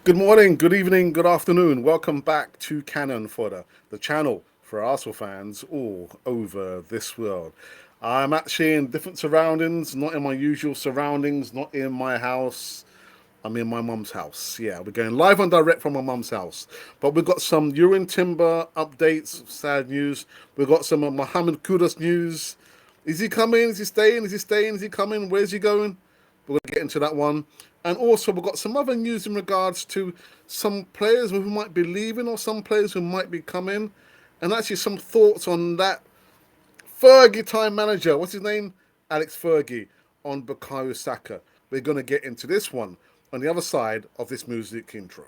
Good morning, good evening, good afternoon. Welcome back to Cannon Fodder, the channel for Arsenal fans all over this world. I'm actually in different surroundings, not in my usual surroundings, not in my house. I'm in my mum's house. Yeah, we're going live and direct from my mum's house. But we've got some Urine Timber updates, sad news. We've got some Mohammed Kudus news. Is he coming? Is he staying? Is he staying? Is he coming? Where's he going? We're going to get into that one. And also, we've got some other news in regards to some players who might be leaving or some players who might be coming. And actually, some thoughts on that Fergie time manager. What's his name? Alex Fergie on Bukayo Saka. We're going to get into this one on the other side of this music intro.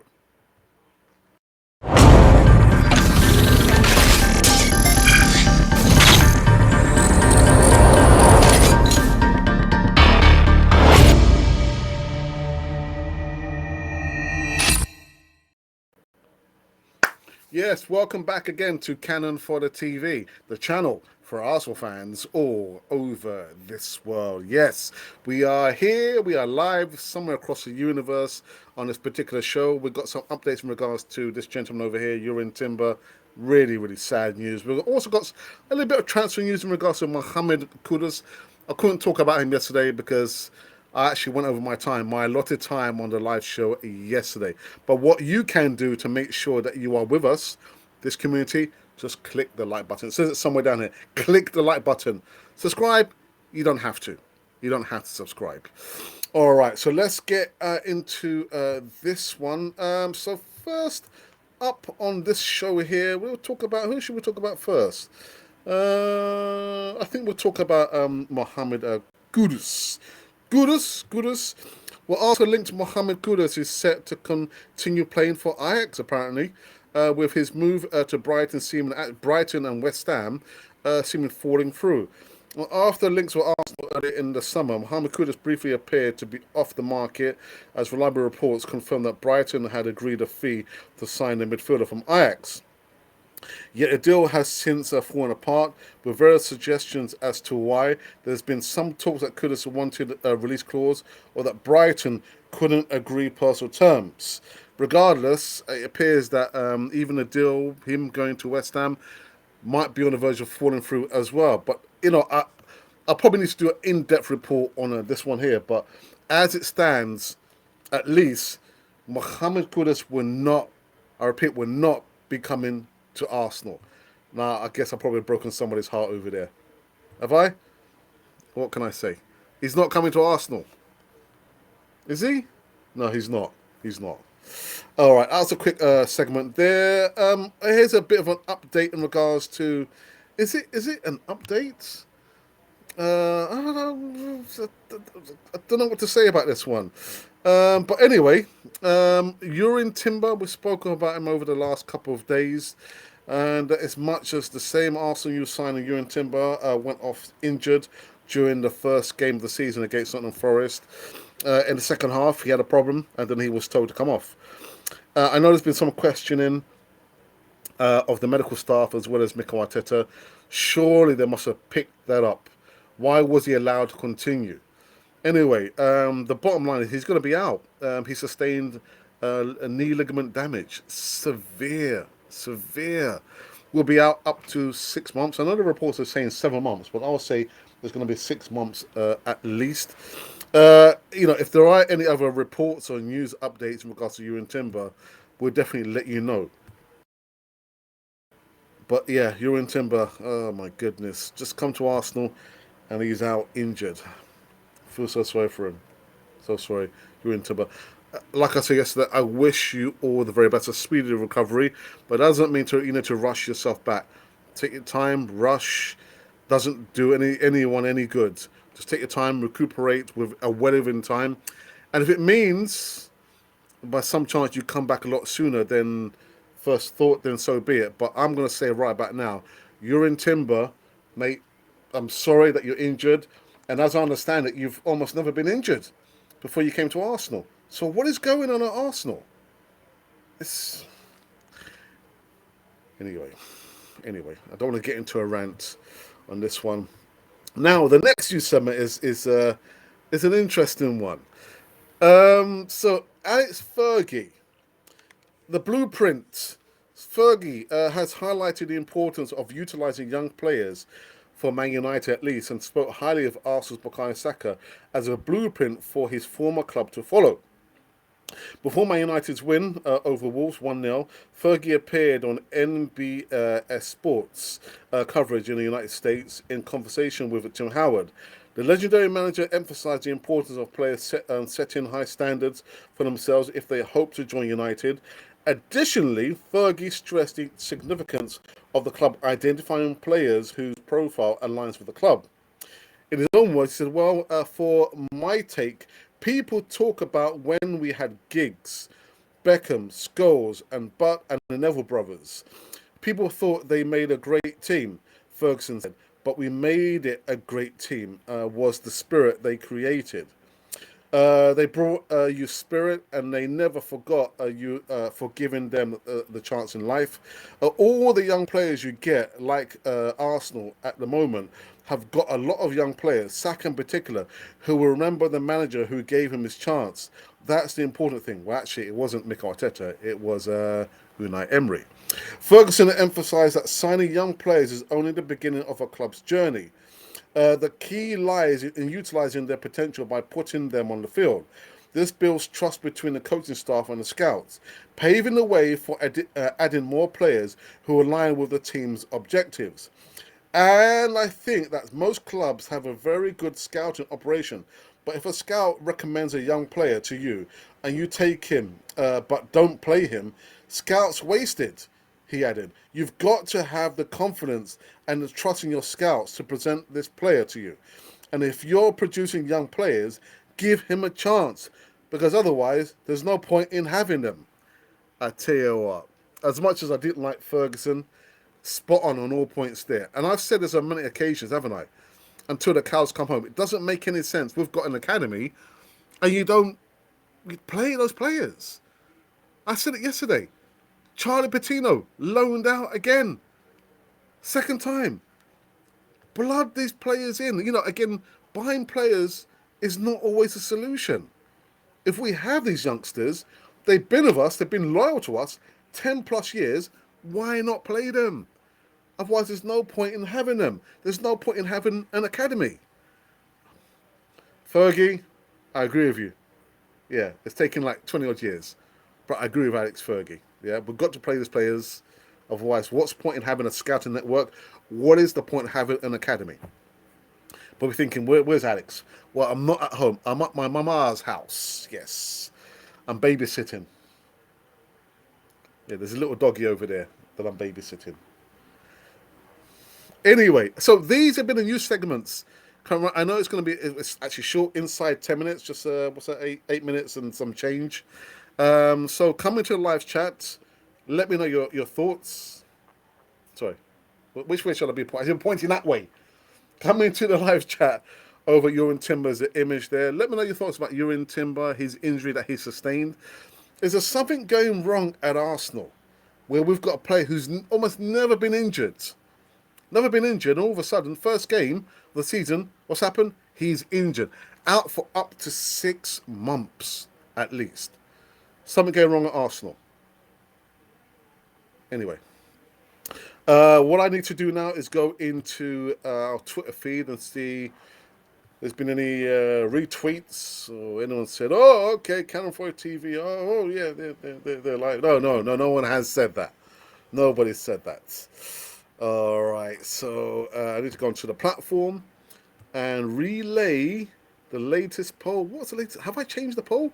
Yes, welcome back again to Cannon Fodder TV, the channel for Arsenal fans all over this world. Yes, we are here, we are live somewhere across the universe on this particular show. We've got some updates in regards to this gentleman over here, Urine Timber. Really, really sad news. We've also got a little bit of transfer news in regards to Mohamed Kudus. I couldn't talk about him yesterday because I actually went over my allotted time on the live show yesterday. But what you can do to make sure that you are with us, this community, just click the like button. It says it somewhere down here. Click the like button. Subscribe, you don't have to. You don't have to subscribe. All right, so let's get into this one. So first up on this show here, we'll talk about, who should we talk about first? I think we'll talk about Mohamed Kudus. Kudus. Well, also linked to Mohamed Kudus is set to continue playing for Ajax, apparently, with his move to Brighton seeming at Brighton and West Ham seeming falling through. Well, after links were Arsenal earlier in the summer, Mohamed Kudus briefly appeared to be off the market as reliable reports confirmed that Brighton had agreed a fee to sign the midfielder from Ajax. Yet the deal has since fallen apart, with various suggestions as to why. There's been some talks that Kudus wanted a release clause, or that Brighton couldn't agree personal terms. Regardless, it appears that even the deal, him going to West Ham, might be on the verge of falling through as well. But I probably need to do an in-depth report on this one here. But as it stands, at least Mohamed Kudus will not, I repeat, will not be coming to Arsenal. Now, I guess I've probably broken somebody's heart over there. Have I? What can I say? He's not coming to Arsenal. Is he? No, he's not. He's not. All right, that was a quick segment there. Here's a bit of an update in regards to. Is it an update? I don't know. I don't know what to say about this one. But anyway, Urine Timber, we've spoken about him over the last couple of days. And as much as the same Arsenal youth signing Urine Timber went off injured during the first game of the season against Nottingham Forest, in the second half he had a problem and then he was told to come off. I know there's been some questioning of the medical staff as well as Mikel Arteta. Surely they must have picked that up. Why was he allowed to continue? Anyway, the bottom line is he's going to be out. He sustained a knee ligament damage. Severe. Will be out up to 6 months. I know the reports are saying 7 months, but I'll say there's going to be 6 months at least. If there are any other reports or news updates in regards to Urine Timber, we'll definitely let you know. But yeah, Urine Timber, oh my goodness, just come to Arsenal and he's out injured. I feel so sorry for him. So sorry, Urine Timber. Like I said yesterday, I wish you all the very best, a speedy recovery, but it doesn't mean to to rush yourself back. Take your time. Rush doesn't do anyone any good. Just take your time, recuperate with a well-living time, and if it means by some chance you come back a lot sooner than first thought, then so be it. But I'm going to say right back now, you're in Timber, mate. I'm sorry that you're injured, and as I understand it, you've almost never been injured before you came to Arsenal. So what is going on at Arsenal? It's anyway. I don't want to get into a rant on this one. Now the next you submit is an interesting one. So Alex Fergie. The blueprint. Fergie has highlighted the importance of utilising young players for Man United at least, and spoke highly of Arsenal's Bukayo Saka as a blueprint for his former club to follow. Before Man United's win over Wolves 1-0, Fergie appeared on NBS Sports coverage in the United States in conversation with Tim Howard. The legendary manager emphasised the importance of players setting high standards for themselves if they hope to join United. Additionally, Fergie stressed the significance of the club identifying players whose profile aligns with the club. In his own words, he said, "Well, for my take, people talk about when we had Giggs, Beckham, Scholes, and Butt and the Neville brothers. People thought they made a great team," Ferguson said, "but we made it a great team, was the spirit they created. They brought you spirit, and they never forgot you for giving them the chance in life. All the young players you get, like Arsenal at the moment, have got a lot of young players, Saka in particular, who will remember the manager who gave him his chance. That's the important thing." Well, actually, it wasn't Mikel Arteta; it was Unai Emery. Ferguson emphasised that signing young players is only the beginning of a club's journey. The key lies in utilising their potential by putting them on the field. This builds trust between the coaching staff and the scouts, paving the way for adding more players who align with the team's objectives. And I think that most clubs have a very good scouting operation. But if a scout recommends a young player to you and you take him but don't play him, scouts wasted, he added. You've got to have the confidence and the trust in your scouts to present this player to you. And if you're producing young players, give him a chance, because otherwise there's no point in having them. I tell you what, as much as I didn't like Ferguson, spot on all points there. And I've said this on many occasions, haven't I? Until the cows come home. It doesn't make any sense. We've got an academy and you don't play those players. I said it yesterday. Charlie Patino loaned out again. Second time. Blood these players in. Again, buying players is not always a solution. If we have these youngsters, they've been with us, they've been loyal to us 10 plus years, why not play them? Otherwise, there's no point in having them. There's no point in having an academy. Fergie, I agree with you. Yeah, it's taken like 20 odd years. But I agree with Alex Fergie. Yeah, we've got to play these players. Otherwise, what's the point in having a scouting network? What is the point of having an academy? But we're thinking, where's Alex? Well, I'm not at home. I'm at my mama's house. Yes. I'm babysitting. Yeah, there's a little doggy over there that I'm babysitting. Anyway, so these have been the news segments. I know it's actually short, inside 10 minutes, just what's that, 8 minutes and some change. So come into the live chat. Let me know your thoughts. Sorry, which way shall I be pointing? I'm pointing that way. Come into the live chat over Urin Timber's image there. Let me know your thoughts about Urin Timber, his injury that he sustained. Is there something going wrong at Arsenal where we've got a player who's almost never been injured? Never been injured, and all of a sudden, first game of the season, what's happened? He's injured. Out for up to 6 months, at least. Something going wrong at Arsenal. Anyway, what I need to do now is go into our Twitter feed and see if there's been any retweets or anyone said, "Oh, okay, Canon 4 TV. Oh, yeah, they're like, no one has said that. Nobody said that." All right, so I need to go onto the platform and relay the latest poll. What's the latest? Have I changed the poll?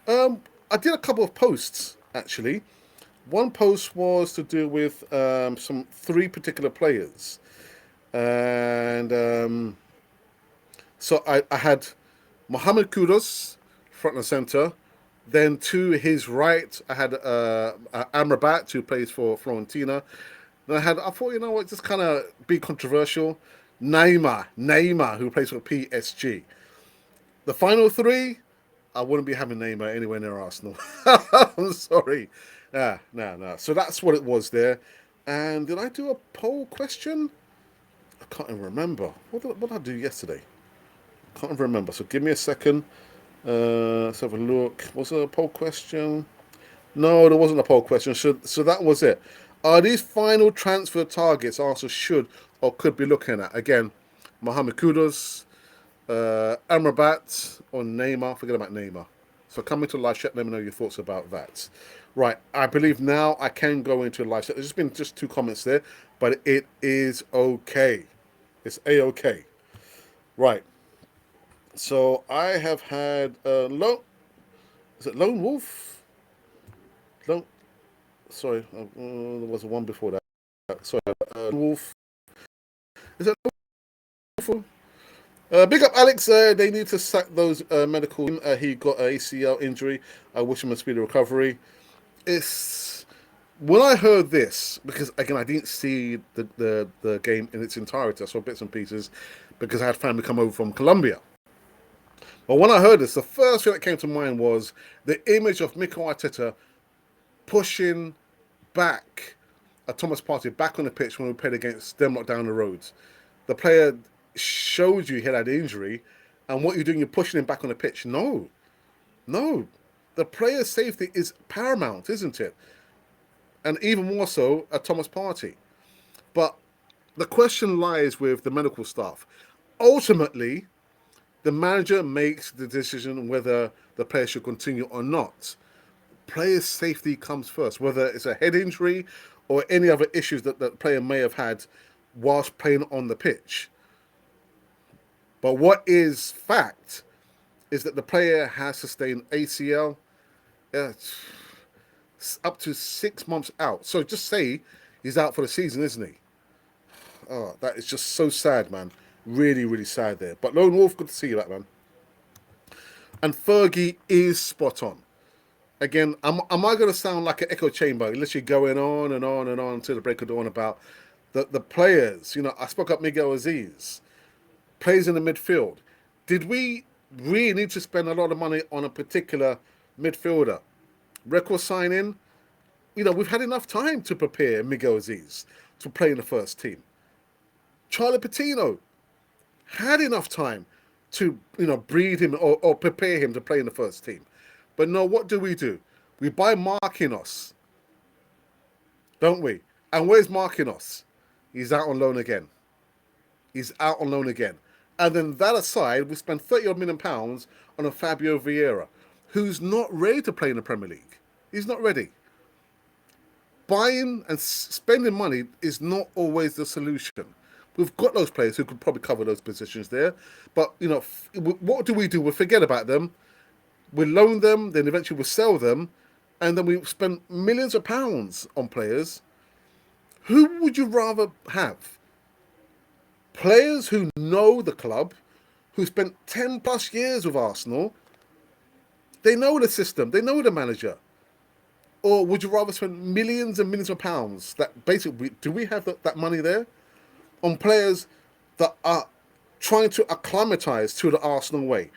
I did a couple of posts, actually. One post was to do with some 3 particular players. And so I had Mohamed Kudus, front and centre. Then to his right, I had Amrabat, who plays for Florentina. Then I thought, you know what, just kind of be controversial. Neymar, who plays for PSG. The final 3, I wouldn't be having Neymar anywhere near Arsenal. I'm sorry. No. So that's what it was there. And did I do a poll question? I can't even remember. What did I do yesterday? Can't even remember. So give me a second. Let's have a look. Was there a poll question? No, there wasn't a poll question. So that was it. Are these final transfer targets Arsenal should or could be looking at? Again, Mohamed Kudus, Amrabat, or Neymar. Forget about Neymar. So come into live chat. Let me know your thoughts about that. Right, I believe now I can go into live chat. There's just been just two comments there, but it is okay. It's a okay. Right. So I have had Is it Lone Wolf? Lone. Sorry, there was one before that. Sorry, Wolf. Is it Wolf? Big up Alex. They need to sack those medical. He got an ACL injury. I wish him a speedy recovery. It's when I heard this because again I didn't see the game in its entirety. I saw bits and pieces because I had family come over from Colombia. But when I heard this, the first thing that came to mind was the image of Mikel Arteta pushing back a Thomas Partey back on the pitch when we played against Denmark down the road. The player showed you he had an injury, and what you're doing, you're pushing him back on the pitch. No, no. The player's safety is paramount, isn't it? And even more so at Thomas Partey. But the question lies with the medical staff. Ultimately, the manager makes the decision whether the player should continue or not. Player's safety comes first, whether it's a head injury or any other issues that the player may have had whilst playing on the pitch. But what is fact is that the player has sustained ACL up to 6 months out. So just say he's out for the season, isn't he? Oh, that is just so sad, man. Really, really sad there. But Lone Wolf, good to see you back, man. And Fergie is spot on. Again, am I going to sound like an echo chamber, literally going on and on and on until the break of dawn about the players? You know, I spoke up Miguel Aziz, plays in the midfield. Did we really need to spend a lot of money on a particular midfielder? Record signing, you know, we've had enough time to prepare Miguel Aziz to play in the first team. Charlie Patino had enough time to, you know, breed him or prepare him to play in the first team. But no, what do? We buy Marquinhos, don't we? And where's Marquinhos? He's out on loan again. He's out on loan again. And then that aside, we spend 30 odd million pounds on a Fabio Vieira, who's not ready to play in the Premier League. He's not ready. Buying and spending money is not always the solution. We've got those players who could probably cover those positions there. But, you know, what do? We forget about them. We loan them, then eventually we sell them, and then we spend millions of pounds on players. Who would you rather have? Players who know the club, who spent 10 plus years with Arsenal, they know the system, they know the manager. Or would you rather spend millions and millions of pounds that basically, do we have that money there? On players that are trying to acclimatise to the Arsenal way.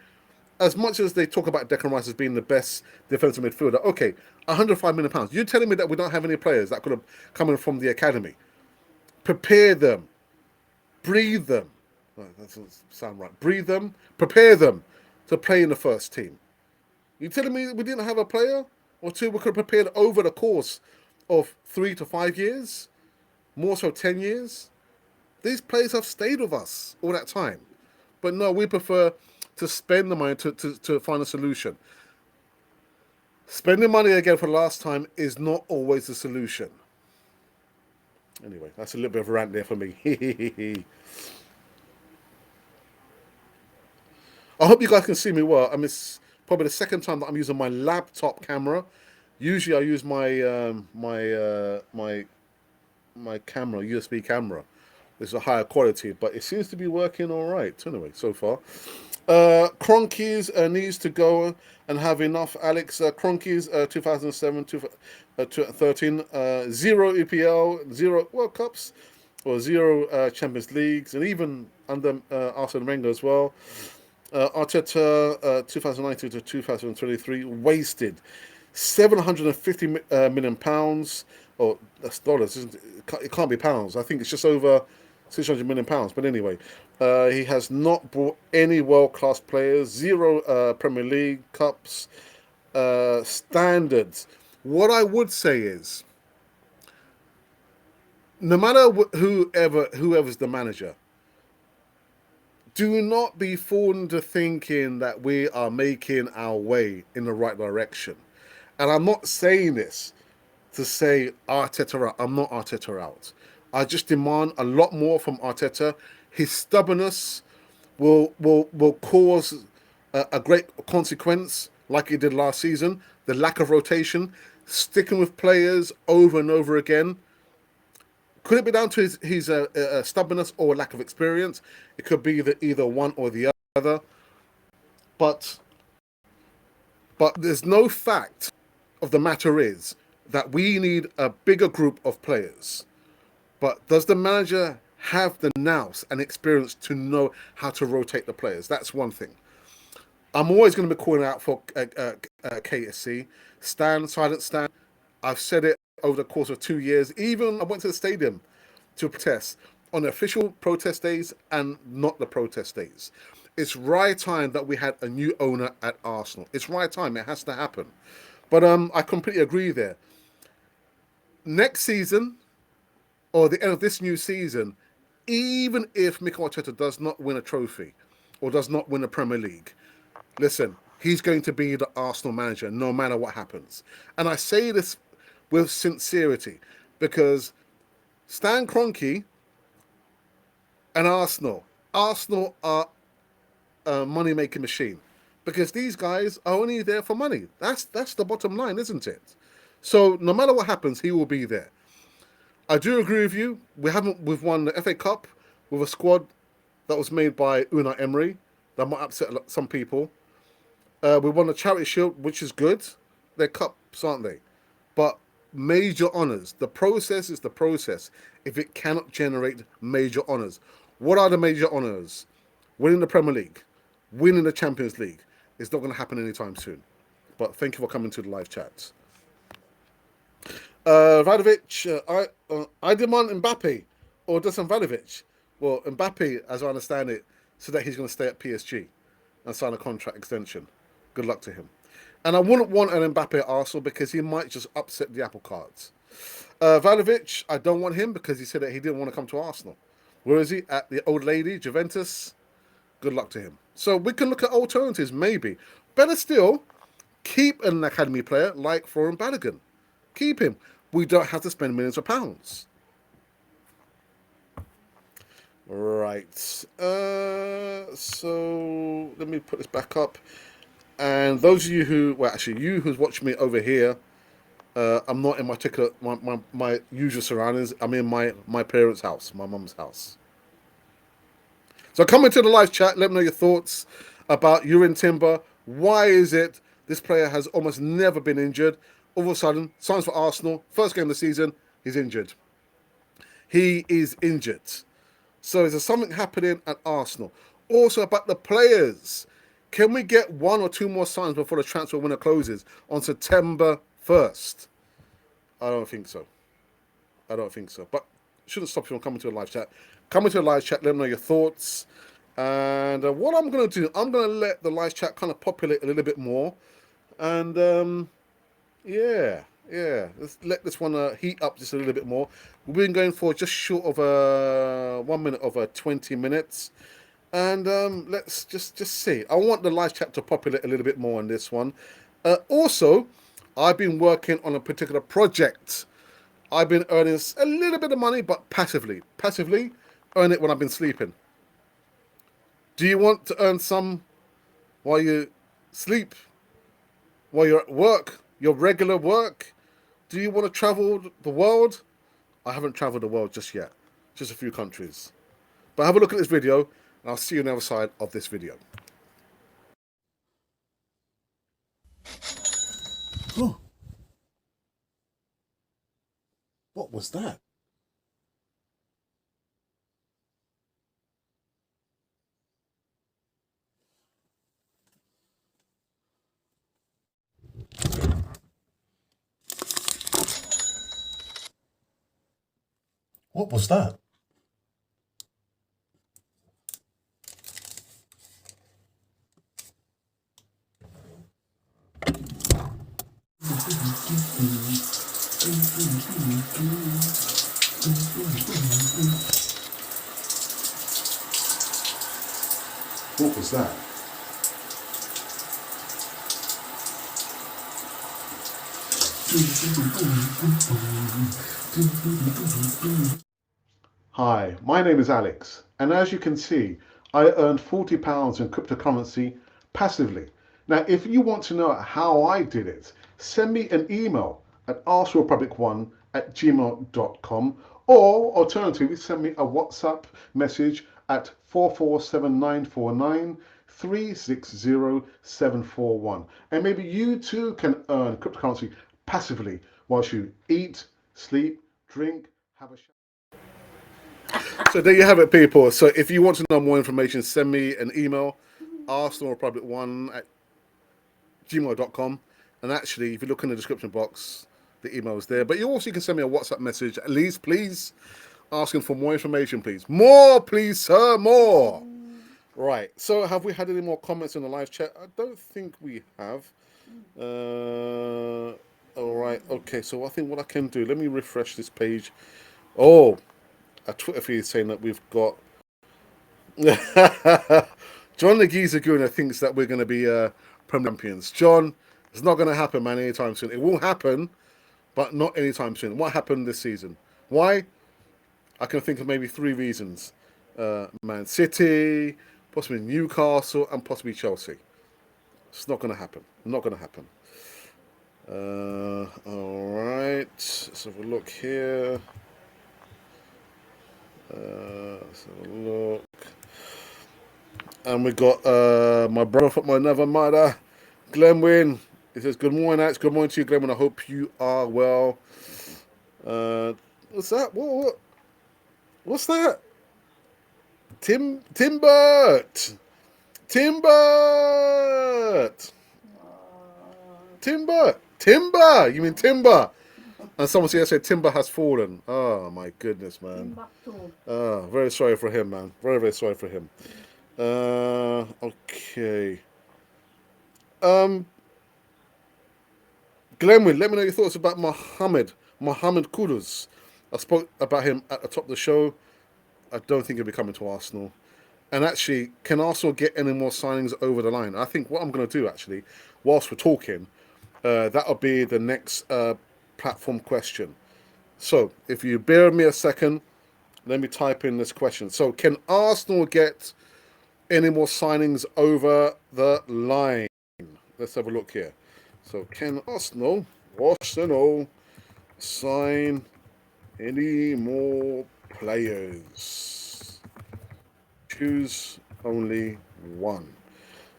As much as they talk about Declan Rice as being the best defensive midfielder, okay, £105 million. You're telling me that we don't have any players that could have come in from the academy? Prepare them, breathe them. That doesn't sound right. Breathe them, prepare them to play in the first team. You telling me we didn't have a player or two we could have prepared over the course of 3 to 5 years, more so 10 years? These players have stayed with us all that time. But no, we prefer to spend the money to find a solution. Spending money again for the last time is not always the solution. Anyway, that's a little bit of a rant there for me. I hope you guys can see me well. I mean, it's probably the second time that I'm using my laptop camera. Usually, I use my camera, USB camera. It's a higher quality, but it seems to be working all right. Anyway, so far. Cronkies needs to go and have enough. Alex Cronkies 2007 13 zero EPL, zero World Cups, or zero Champions Leagues, and even under Arsene Wenger as well. Arteta 2019 to 2023 wasted 750 million pounds. Oh, that's dollars, isn't it? It can't be pounds. I think it's just over 600 million pounds. But anyway, he has not brought any world class players, zero Premier League Cups, standards. What I would say is, no matter whoever's the manager, do not be fooled into thinking that we are making our way in the right direction. And I'm not saying this to say Arteta out. I'm not Arteta out. I just demand a lot more from Arteta. His stubbornness will cause a great consequence, like it did last season. The lack of rotation, sticking with players over and over again. Could it be down to his stubbornness or lack of experience? It could be either one or the other. But there's no fact of the matter is that we need a bigger group of players. But does the manager have the nous and experience to know how to rotate the players? That's one thing. I'm always going to be calling out for KSC. Stand, silent stand. I've said it over the course of 2 years. Even I went to the stadium to protest on the official protest days and not the protest days. It's right time that we had a new owner at Arsenal. It's right time. It has to happen. But I completely agree there. Next season, or the end of this new season, even if Mikel Arteta does not win a trophy or does not win the Premier League, listen, he's going to be the Arsenal manager no matter what happens. And I say this with sincerity because Stan Kroenke and Arsenal are a money-making machine because these guys are only there for money. That's the bottom line, isn't it? So no matter what happens, he will be there. I do agree with you. We've won the FA Cup with a squad that was made by Unai Emery. That might upset some people. We won the Charity Shield, which is good. They're cups, aren't they? But major honours. The process is the process. If it cannot generate major honours, what are the major honours? Winning the Premier League, winning the Champions League. It's not going to happen anytime soon. But thank you for coming to the live chat. Vadovic, I demand Mbappe or doesn't Vadovic? Well, Mbappe, as I understand it, said that he's going to stay at PSG and sign a contract extension. Good luck to him. And I wouldn't want an Mbappe at Arsenal because he might just upset the apple carts. Vadovic, I don't want him because he said that he didn't want to come to Arsenal. Where is he? At the old lady, Juventus. Good luck to him. So we can look at alternatives, maybe. Better still, keep an academy player like Florian Balogun. Keep him. We don't have to spend millions of pounds. Right. So let me put this back up. And those of you who's watching me over here, I'm not in my usual surroundings. I'm in my parents' house, my mum's house. So come into the live chat. Let me know your thoughts about Jurrien Timber. Why is it this player has almost never been injured? All of a sudden, signs for Arsenal. First game of the season, he's injured. He is injured. So is there something happening at Arsenal? Also about the players. Can we get one or two more signs before the transfer window closes on September 1st? I don't think so. But shouldn't stop you from coming to a live chat. Come into a live chat, let me know your thoughts. And what I'm going to do, I'm going to let the live chat kind of populate a little bit more. And yeah. Let's let this one heat up just a little bit more. We've been going for just short of 1 minute of 20 minutes. And let's just see. I want the live chat to populate a little bit more on this one. Also, I've been working on a particular project. I've been earning a little bit of money, but passively. Passively, earn it when I've been sleeping. Do you want to earn some while you sleep? While you're at work? Your regular work? Do you want to travel the world? I haven't traveled the world just yet. Just a few countries. But have a look at this video, and I'll see you on the other side of this video. Oh. What was that? What was that? What was that? Hi, my name is Alex, and as you can see, I earned £40 in cryptocurrency passively. Now, if you want to know how I did it, send me an email at askrepublic1@gmail.com, or alternatively, send me a WhatsApp message at 44794936071. And maybe you too can earn cryptocurrency passively whilst you eat, sleep, drink, have a shower. So there you have it, people. So if you want to know more information, send me an email, arsenalrepublic1@gmail.com. And actually, if you look in the description box, the email is there. But you can send me a WhatsApp message, at least, please, asking for more information, please. More, please, sir, more. Right. So have we had any more comments in the live chat? I don't think we have. All right. Okay. So I think what I can do, let me refresh this page. Oh, a Twitter feed saying that we've got John the Geezer Gooner thinks that we're going to be Premier champions. John, it's not going to happen, man, anytime soon. It will happen, but not anytime soon. What happened this season? Why? I can think of maybe three reasons. Man City, possibly Newcastle, and possibly Chelsea. It's not going to happen. Not going to happen. All right. Let's have a look here. Let's have a look. And we got my brother from another mother, Glenwyn. He says, "Good morning, Alex. Good morning to you, Glenwyn. I hope you are well." What's that? What's that? Timbert! Timber! You mean timber? And someone said timber has fallen. Oh my goodness, man. Very sorry for him, man. Very, very sorry for him. Okay. Glenwyn, let me know your thoughts about Mohammed Kudus. I spoke about him at the top of the show. I don't think he'll be coming to Arsenal. And actually, can Arsenal get any more signings over the line? I think what I'm going to do, actually, whilst we're talking, that'll be the next platform question. So, if you bear with me a second, let me type in this question. So, can Arsenal get any more signings over the line? Let's have a look here. So, can Arsenal sign any more players? Choose only one.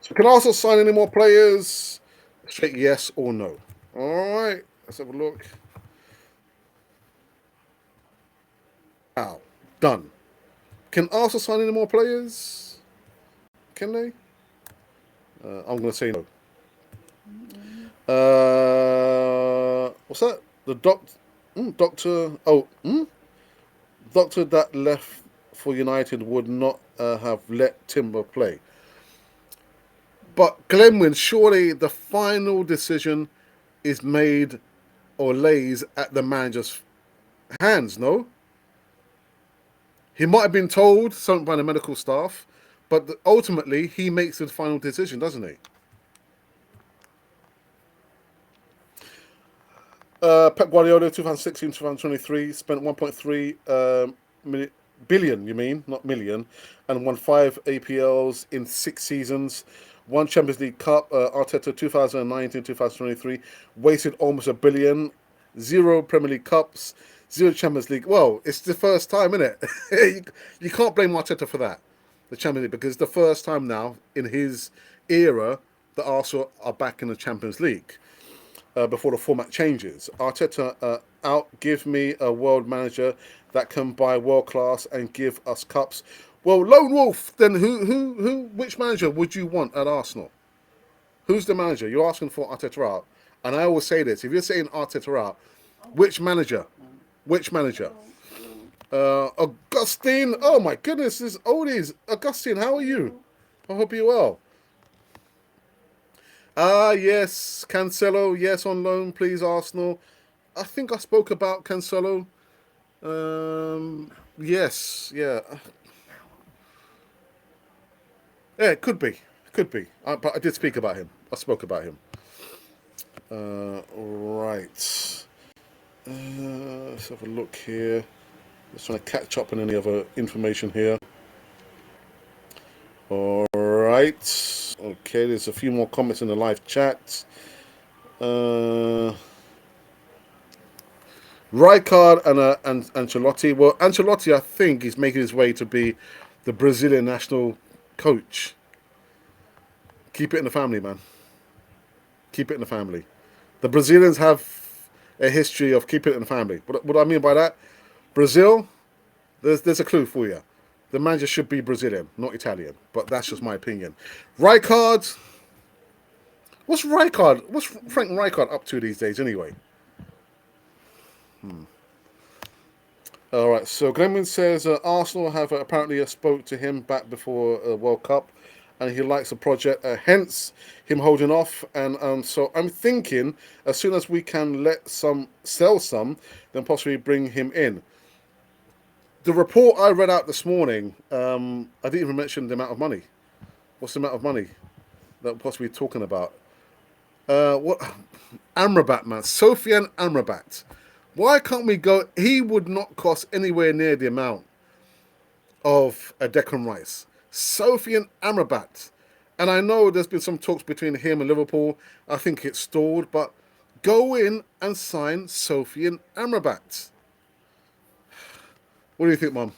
So, can Arsenal sign any more players? Straight yes or no. All right, let's have a look. Now, done. Can Arsenal sign any more players? Can they? I'm going to say no. What's that? The doctor. Doctor that left for United would not have let Timber play. But Glenwyn, surely the final decision is made or lays at the manager's hands, no? He might have been told something by the medical staff, but ultimately he makes the final decision, doesn't he? Pep Guardiola, 2016-2023, spent 1.3 billion, you mean, not million, and won 5 APLs in 6 seasons. One Champions League Cup, Arteta 2019-2023, wasted almost £1 billion. 0 Premier League Cups, 0 Champions League. Well, it's the first time, isn't it? You can't blame Arteta for that, the Champions League, because it's the first time now in his era that Arsenal are back in the Champions League. Before the format changes. Arteta give me a world manager that can buy world class and give us cups. Well, Lone Wolf, then which manager would you want at Arsenal? Who's the manager? You're asking for Arteta out. And I always say this, if you're saying Arteta out, which manager? Which manager? Augustine, oh my goodness, this oldies. Augustine, how are you? I hope you're well. Ah, yes, Cancelo, yes, on loan, please, Arsenal. I think I spoke about Cancelo. Yes, yeah, yeah, it could be. But I did speak about him. I spoke about him. Right. Let's have a look here. Just trying to catch up on any other information here. All right. Okay, there's a few more comments in the live chat. Uh, Rijkaard and Ancelotti. Well, Ancelotti, I think, is making his way to be the Brazilian national coach. Keep it in the family, man. Keep it in the family. The Brazilians have a history of keeping it in the family. What do I mean by that? Brazil, there's a clue for you. The manager should be Brazilian, not Italian. But that's just my opinion. Rijkaard, what's Rijkaard? What's Frank Rijkaard up to these days, anyway? All right. So Glenman says Arsenal have apparently spoke to him back before World Cup, and he likes the project. Hence him holding off. And so I'm thinking as soon as we can let some sell some, then possibly bring him in. The report I read out this morning, I didn't even mention the amount of money. What's the amount of money that we're possibly talking about? What Amrabat, man, Sofian Amrabat. Why can't we go? He would not cost anywhere near the amount of a Declan Rice. Sofian Amrabat. And I know there's been some talks between him and Liverpool. I think it's stalled, but go in and sign Sofian Amrabat. What do you think, Mum?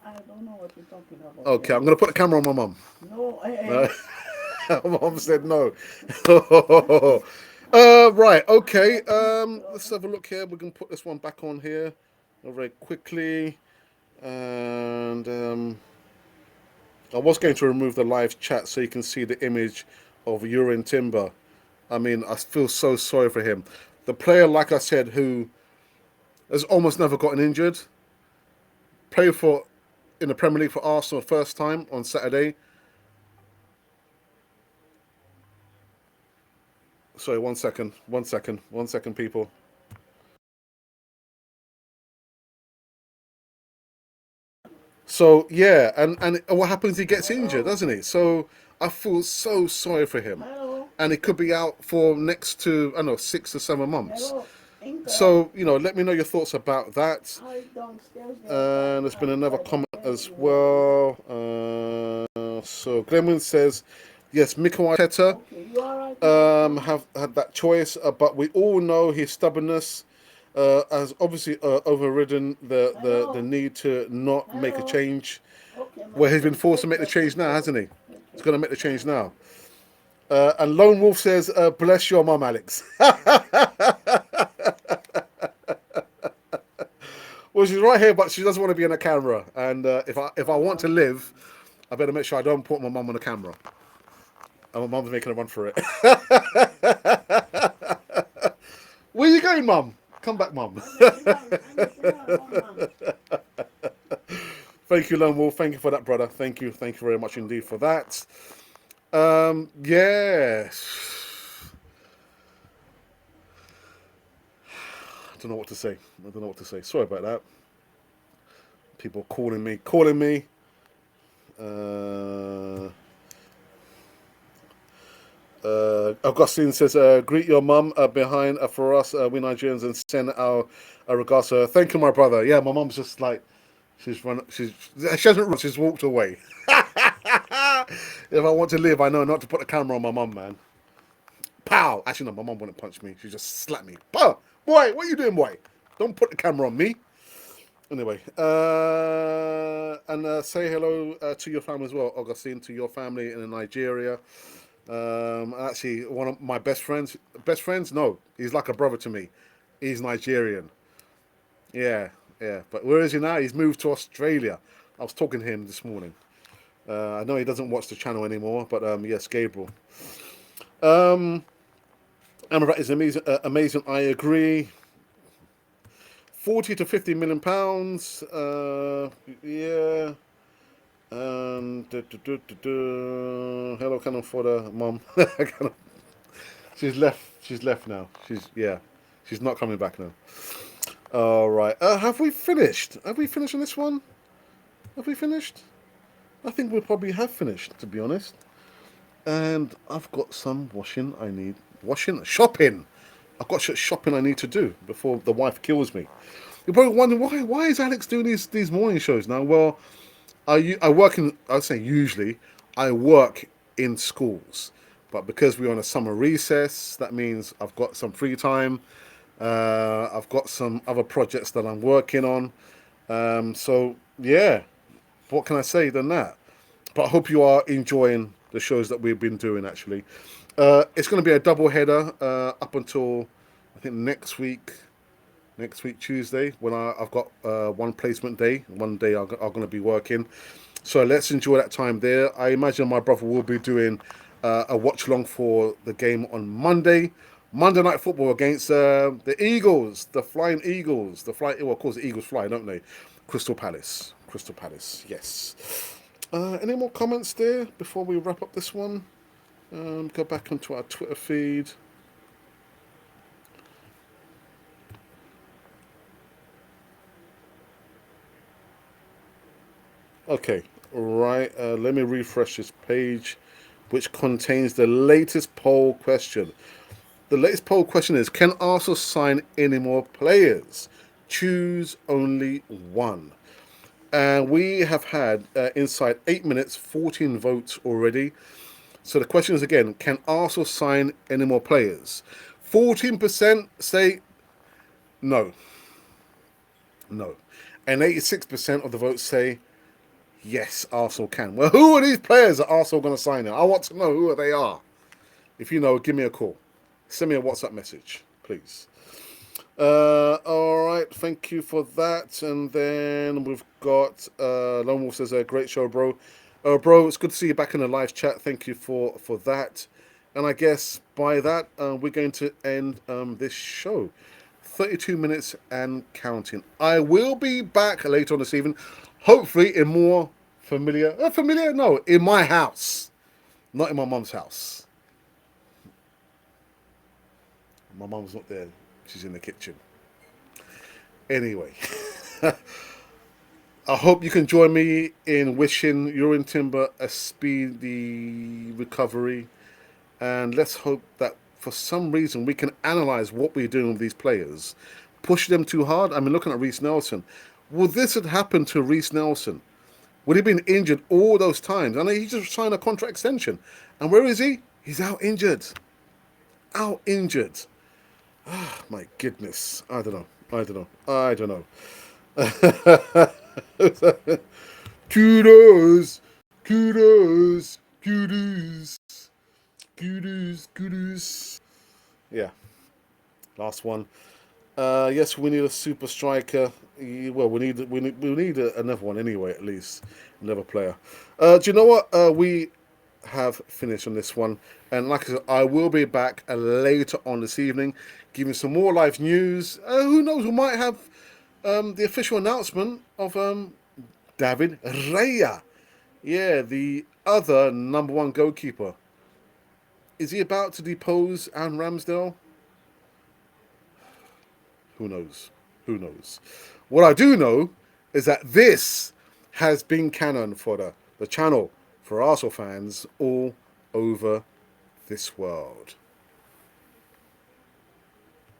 I don't know what you're talking about. Okay, I'm going to put the camera on my mum. No, Mum said no. Right, okay. Let's have a look here. We can put this one back on here very quickly. And I was going to remove the live chat so you can see the image of Urine Timber. I mean, I feel so sorry for him. The player, like I said, who has almost never gotten injured, played for in the Premier League for Arsenal first time on Saturday. Sorry, 1 second, 1 second, 1 second, people. So yeah, and what happens? He gets injured, doesn't he? So I feel so sorry for him, hello, and he could be out for next to I don't know 6 to 7 months. hello, Inca. So let me know your thoughts about that. Hi, downstairs And there's been another comment as well. So Glenwin says, yes, Mikel Arteta Okay, you alright? have had that choice, but we all know his stubbornness has obviously overridden the need to not make a change. Okay, Well, he's been forced to make the change now, hasn't he? He's going to make the change now. And Lone Wolf says, bless your mum, Alex. Well, she's right here, but she doesn't want to be in the camera. And if I want to live, I better make sure I don't put my mum on the camera. And my mum's making a run for it. Where are you going, mum? Come back, mum. Thank you, Lone Wolf. Thank you for that, brother. Thank you. Thank you very much indeed for that. Yeah. I don't know what to say. I don't know what to say. Sorry about that. People calling me. Augustine says, greet your mum behind for us, we Nigerians, and send our regards to her. Thank you, my brother. Yeah, my mum's just like, she hasn't run, she's walked away. If I want to live, I know not to put the camera on my mum, man. Pow! Actually, no, my mum wouldn't punch me. She just slapped me. Pow! Boy, what are you doing, boy? Don't put the camera on me. Anyway, and say hello to your family as well, Augustine, to your family in Nigeria. Actually, one of my best friends, no, he's like a brother to me. He's Nigerian. Yeah, yeah. But where is he now? He's moved to Australia. I was talking to him this morning. I know he doesn't watch the channel anymore, but yes, Gabriel. Amrabat is amazing. Amazing. I agree. 40 to 50 million pounds. Yeah. And hello, Canon for the mom. She's left. She's left now. Yeah. She's not coming back now. All right. Have we finished? Have we finished on this one? Have we finished? I think we probably have finished, to be honest. And I've got some washing I need. Washing? Shopping! I've got shopping I need to do before the wife kills me. You're probably wondering why is Alex doing these morning shows now? Well, I work in, I'd say usually, I work in schools. But because we're on a summer recess, that means I've got some free time. I've got some other projects that I'm working on. So, yeah, what can I say than that? But I hope you are enjoying the shows that we've been doing, actually. It's going to be a double header up until, I think, next week Tuesday, when I've got one placement day. One day I'm going to be working. So let's enjoy that time there. I imagine my brother will be doing a watch along for the game on Monday. Monday Night Football against the Eagles, the Flying Eagles. Well, of course, the Eagles fly, don't they? Crystal Palace. Crystal Palace, yes. Any more comments there before we wrap up this one? Go back onto our Twitter feed. Okay, right. Let me refresh this page, which contains the latest poll question. The latest poll question is: can Arsenal sign any more players? Choose only one. And we have had inside 8 minutes 14 votes already. So the question is again: can Arsenal sign any more players? 14% say no, no, and 86% of the votes say yes, Arsenal can. Well, who are these players that Arsenal are going to sign now? I want to know who they are. If you know, give me a call. Send me a WhatsApp message, please. All right, thank you for that. And then we've got Lone Wolf says, "Great show, bro. Bro, it's good to see you back in the live chat. Thank you for that." And I guess by that, we're going to end this show. 32 minutes and counting. I will be back later on this evening, hopefully in more familiar? No, in my house, not in my mum's house. My mum's not there. She's in the kitchen. Anyway, I hope you can join me in wishing Urin Timber a speedy recovery. And let's hope that for some reason we can analyse what we're doing with these players. Push them too hard? I mean, looking at Reece Nelson. Would this have happened to Reece Nelson? Would he have been injured all those times? I know he just signed a contract extension. And where is he? He's out injured. Out injured. Oh, my goodness. I don't know. Kudos. Kudos. Kudos. Kudus, Kudus. Yeah, last one. Yes, we need a super striker. Well, we need another one anyway, at least another player. Do you know what? We have finished on this one, and like I said, I will be back later on this evening, giving some more live news. Who knows? We might have the official announcement of David Raya. Yeah, the other number one goalkeeper. Is he about to depose Aaron Ramsdale? Who knows? Who knows? What I do know is that this has been canon for the channel for Arsenal fans all over this world.